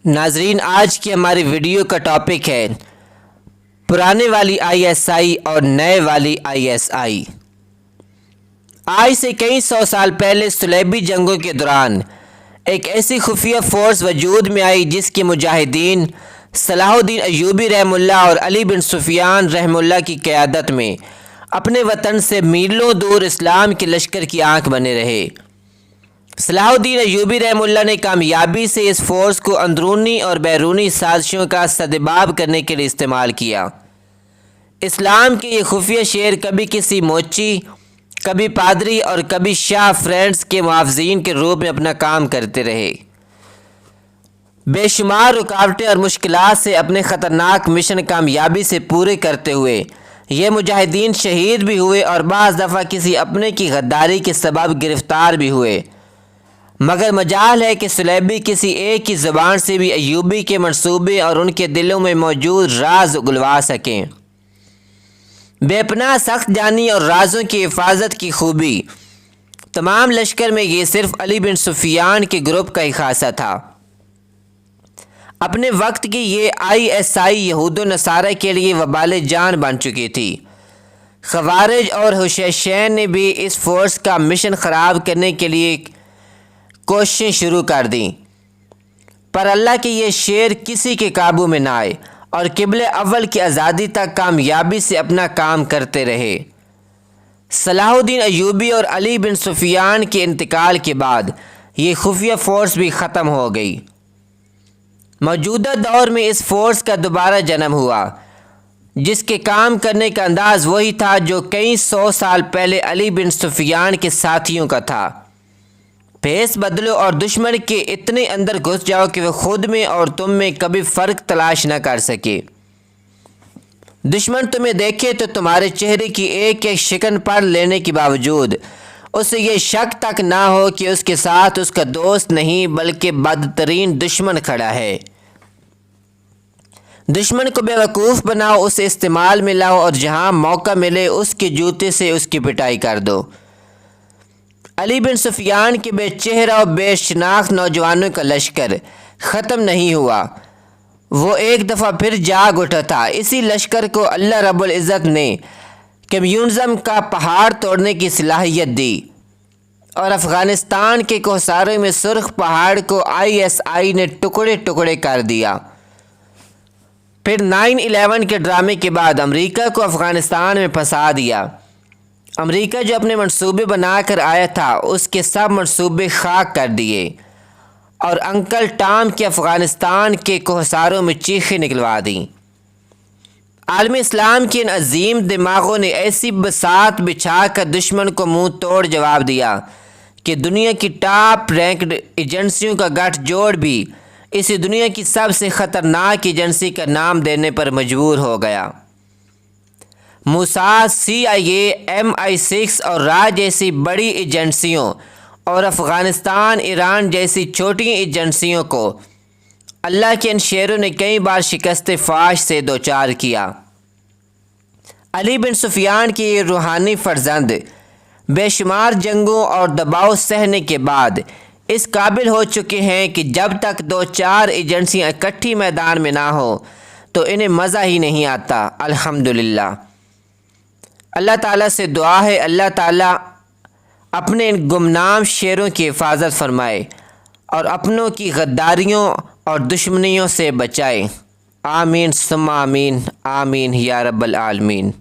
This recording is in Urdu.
ناظرین، آج کی ہماری ویڈیو کا ٹاپک ہے پرانے والی آئی ایس آئی اور نئے والی آئی ایس آئی۔ آج سے کئی سو سال پہلے صلیبی جنگوں کے دوران ایک ایسی خفیہ فورس وجود میں آئی جس کے مجاہدین صلاح الدین ایوبی رحمہ اللہ اور علی بن سفیان رحمہ اللہ کی قیادت میں اپنے وطن سے میلوں دور اسلام کے لشکر کی آنکھ بنے رہے۔ صلاح الدین ایوبی رحمہ اللہ نے کامیابی سے اس فورس کو اندرونی اور بیرونی سازشوں کا سدباب کرنے کے لیے استعمال کیا۔ اسلام کے یہ خفیہ شیر کبھی کسی موچی، کبھی پادری اور کبھی شاہ فرینڈز کے محافظین کے روپ میں اپنا کام کرتے رہے۔ بے شمار رکاوٹیں اور مشکلات سے اپنے خطرناک مشن کامیابی سے پورے کرتے ہوئے یہ مجاہدین شہید بھی ہوئے اور بعض دفعہ کسی اپنے کی غداری کے سبب گرفتار بھی ہوئے، مگر مجال ہے کہ صلیبی کسی ایک کی زبان سے بھی ایوبی کے منصوبے اور ان کے دلوں میں موجود راز اگلوا سکیں۔ بے پناہ سخت جانی اور رازوں کی حفاظت کی خوبی تمام لشکر میں یہ صرف علی بن سفیان کے گروپ کا ہی خاصہ تھا۔ اپنے وقت کی یہ آئی ایس آئی یہود و نصارہ کے لیے وبال جان بن چکی تھی۔ خوارج اور حشیشین نے بھی اس فورس کا مشن خراب کرنے کے لیے کوششیں شروع کر دیں، پر اللہ کے یہ شیر کسی کے قابو میں نہ آئے اور قبلہ اول کی آزادی تک کامیابی سے اپنا کام کرتے رہے۔ صلاح الدین ایوبی اور علی بن سفیان کے انتقال کے بعد یہ خفیہ فورس بھی ختم ہو گئی۔ موجودہ دور میں اس فورس کا دوبارہ جنم ہوا، جس کے کام کرنے کا انداز وہی تھا جو کئی سو سال پہلے علی بن سفیان کے ساتھیوں کا تھا۔ بھیس بدلو اور دشمن کے اتنے اندر گھس جاؤ کہ وہ خود میں اور تم میں کبھی فرق تلاش نہ کر سکے۔ دشمن تمہیں دیکھے تو تمہارے چہرے کی ایک ایک شکن پڑھ لینے کے باوجود اسے یہ شک تک نہ ہو کہ اس کے ساتھ اس کا دوست نہیں بلکہ بدترین دشمن کھڑا ہے۔ دشمن کو بے وقوف بناؤ، اسے استعمال میں لاؤ اور جہاں موقع ملے اس کے جوتے سے اس کی پٹائی کر دو۔ علی بن سفیان کے بے چہرہ و بے شناخت نوجوانوں کا لشکر ختم نہیں ہوا، وہ ایک دفعہ پھر جاگ اٹھا تھا۔ اسی لشکر کو اللہ رب العزت نے کمیونزم کا پہاڑ توڑنے کی صلاحیت دی اور افغانستان کے کوہساروں میں سرخ پہاڑ کو آئی ایس آئی نے ٹکڑے ٹکڑے کر دیا۔ پھر 9/11 کے ڈرامے کے بعد امریکہ کو افغانستان میں پھنسا دیا۔ امریکہ جو اپنے منصوبے بنا کر آیا تھا اس کے سب منصوبے خاک کر دیے اور انکل ٹام کے افغانستان کے کوہساروں میں چیخیں نکلوا دیں۔ عالم اسلام کے ان عظیم دماغوں نے ایسی بساط بچھا کر دشمن کو منہ توڑ جواب دیا کہ دنیا کی ٹاپ رینکڈ ایجنسیوں کا گٹھ جوڑ بھی اسی دنیا کی سب سے خطرناک ایجنسی کا نام دینے پر مجبور ہو گیا۔ موساد، CIA، MI6 اور را جیسی بڑی ایجنسیوں اور افغانستان، ایران جیسی چھوٹی ایجنسیوں کو اللہ کے ان شیروں نے کئی بار شکست فاش سے دوچار کیا۔ علی بن سفیان کی یہ روحانی فرزند بے شمار جنگوں اور دباؤ سہنے کے بعد اس قابل ہو چکے ہیں کہ جب تک 2-4 ایجنسیاں اکٹھی میدان میں نہ ہوں تو انہیں مزہ ہی نہیں آتا۔ الحمدللہ، اللہ تعالیٰ سے دعا ہے اللہ تعالیٰ اپنے ان گمنام شیروں کی حفاظت فرمائے اور اپنوں کی غداریوں اور دشمنیوں سے بچائے۔ آمین ثم آمین، آمین یا رب العالمین۔